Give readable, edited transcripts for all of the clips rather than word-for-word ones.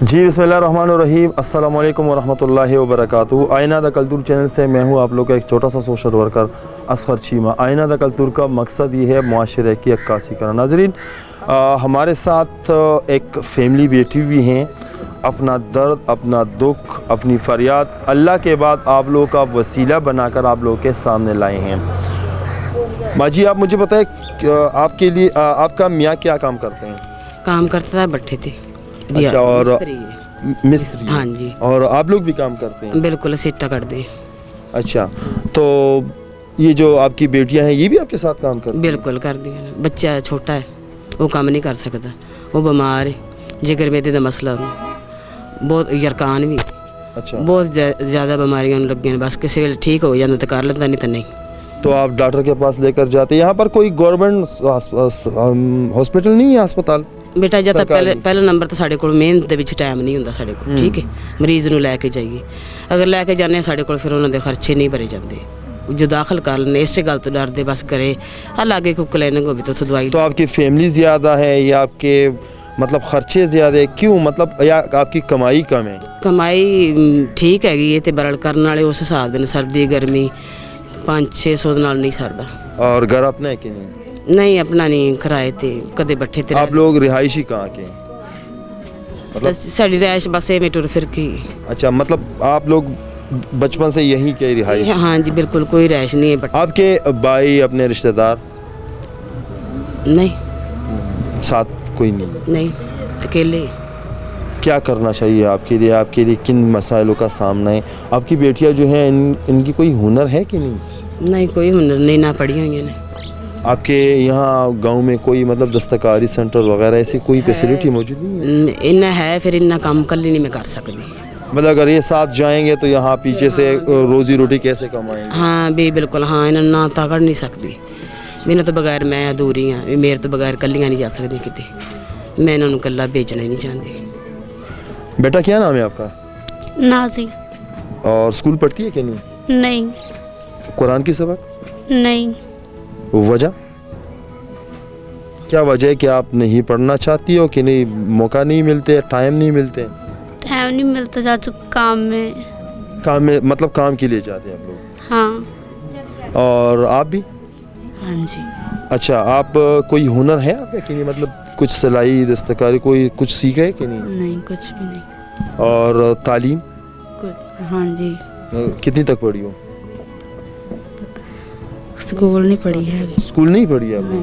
जी बिस्मिल्लाहिर्रहमानिर्रहीम अस्सलाम वालेकुम वरहमतुल्लाहि वबरकातुहू। आईना द कल्तूर चैनल से मैं हूँ आप लोग का एक छोटा सा सोशल वर्कर असगर चीमा। आईना द कल्तूर का मकसद ये है मुआशरे की अक्कासी करना। नाज़रीन, हमारे साथ एक फैमिली बैठी हुई हैं, अपना दर्द, अपना दुख, अपनी फ़रियाद अल्लाह के बाद आप लोग का वसीला बनाकर आप लोग के सामने लाए हैं। माँ जी, आप मुझे बताएं आपके लिए आपका मियाँ क्या काम करते हैं? काम करता था भट्ठे थे। अच्छा, और मिस्त्री? हाँ जी। और आप लोग भी काम करते हैं? बिल्कुल, सीटा कर दें। अच्छा, तो ये जो आपकी बेटियां हैं ये भी आपके साथ काम करती हैं? बिल्कुल कर दी। बच्चा छोटा है, वो काम नहीं कर सकता, वो बीमार है, जिगर मेदे का मसला बहुत, यरकान भी। अच्छा, बहुत ज़्यादा बीमारियां लगी, बस किसी वेले ठीक हो जाता तो कर लेता, नहीं तो नहीं। तो आप डॉक्टर के पास लेकर जाते? यहाँ पर कोई गवर्नमेंट हॉस्पिटल नहीं है, अस्पताल? बेटा जब पहले नंबर तो साढ़े को मेहनत ਦੇ ਵਿੱਚ टाइम नहीं ਹੁੰਦਾ ਸਾਡੇ ਕੋਲ, ठीक है। मरीज़ ਨੂੰ ਲੈ ਕੇ ਜਾਈਏ, अगर लैके जाने ਸਾਡੇ ਕੋਲ फिर उन्होंने खर्चे नहीं भरे जाते, जो दाखिल कर लेने इस गल तो डरते बस करे हालांकि कोई क्लिनिक हो भी तो दवाई। तो आपकी फैमिली ज़्यादा है या आपके मतलब खर्चे ज़्यादा है, क्यों? मतलब या आपकी कमाई कम है? कमाई ठीक हैगी, ये तो बरड़ करने वाले उस हिसाब से सर्दी गर्मी 500-600 नाल नहीं सरदा। और घर अपना है कि नहीं? नहीं, अपना नहीं, किराए ते कदे बट्ठे ते। आप लोग रिहायशी कहाँ के? मतलब साड़ी रिहायश बस में टुर फिर की। अच्छा, मतलब आप लोग बचपन से यहीं के रिहायश? हाँ जी, बिल्कुल कोई रिहायश नहीं है। आपके भाई अपने रिश्तेदार नहीं, साथ कोई नहीं? नहीं, अकेले। क्या करना चाहिए आपके लिए किन मसाइलों का सामना है? आपकी बेटियां जो हैं इनकी कोई हुनर है कि नहीं? नहीं, कोई हुनर नहीं, ना पढ़ी हुई ने। आपके यहाँ गांव में कोई मतलब दस्तकारी सेंटर वगैरह ऐसी कोई फैसिलिटी मौजूद नहीं है? इन्ना है, फिर इन्ना काम कल नहीं मैं कर सकती। मतलब अगर ये साथ जाएंगे तो यहाँ पीछे से रोजी रोटी कैसे कमाएंगे? हाँ भी बिल्कुल, हाँ इन्हें ना ताकड़ नहीं सकती। मैंने तो बगैर, मैं अधूरी हाँ, मेरे तो बगैर कलियाँ नहीं जा सकती कितने, मैं इन्होंने कला भेजना ही नहीं चाहती। बेटा क्या नाम है आपका? नाज़ी। और स्कूल पढ़ती है कि नहीं? नहीं। कुरान की सबक? नहीं। वजह क्या वजह है कि आप नहीं पढ़ना चाहती हो कि नहीं, मौका नहीं मिलते, टाइम नहीं मिलते? टाइम नहीं मिलता चाचू, काम में मतलब काम के लिए जाते हैं आप लोग? हाँ। और आप भी? हाँ जी। अच्छा, आप कोई हुनर है आपका कि नहीं, मतलब कुछ सिलाई दस्तकारी कोई कुछ सीखा है कि नहीं? नहीं, कुछ भी नहीं। और तालीम? हाँ जी। कितनी तक पढ़ी हो? स्कूल नहीं पढ़ी है। स्कूल नहीं पढ़ी है आपने?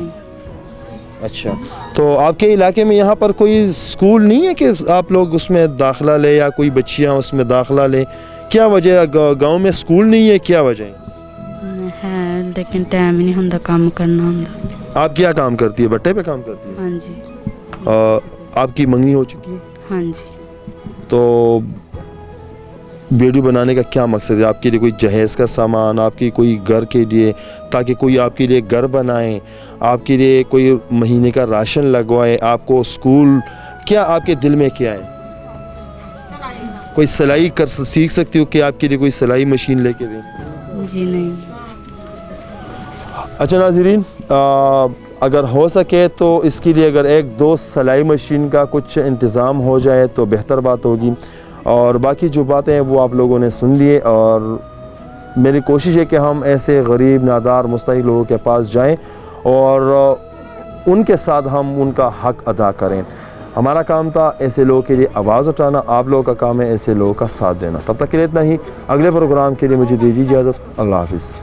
अच्छा, तो आपके इलाके में यहाँ पर कोई स्कूल नहीं है कि आप लोग उसमें दाखिला ले या कोई बच्चियाँ उसमें दाखिला ले? क्या वजह, गांव में स्कूल नहीं है, क्या वजह है? लेकिन टाइम नहीं होता, काम करना होता। आप क्या काम करती है? भट्टे पे काम करती है? हाँ जी। आपकी मंगनी हो चुकी है? हाँ जी। तो वीडियो बनाने का क्या मकसद है? आपके लिए कोई जहेज़ का सामान, आपकी कोई घर के लिए, ताकि कोई आपके लिए घर बनाए, आपके लिए कोई महीने का राशन लगवाए, आपको स्कूल, क्या आपके दिल में क्या है? कोई सिलाई कर सीख सकती हो कि आपके लिए कोई सिलाई मशीन लेके दें? जी नहीं। अच्छा नाज़रीन, अगर हो सके तो इसके लिए अगर एक दो सिलाई मशीन का कुछ इंतज़ाम हो जाए तो बेहतर बात होगी। और बाकी जो बातें हैं वो आप लोगों ने सुन लिए, और मेरी कोशिश है कि हम ऐसे गरीब, नादार, मुस्तहिक लोगों के पास जाएं और उनके साथ हम उनका हक़ अदा करें। हमारा काम था ऐसे लोगों के लिए आवाज़ उठाना, आप लोगों का काम है ऐसे लोगों का साथ देना। तब तक के लिए इतना ही। अगले प्रोग्राम के लिए मुझे दीजिए इजाज़त। अल्लाह हाफ़िज़।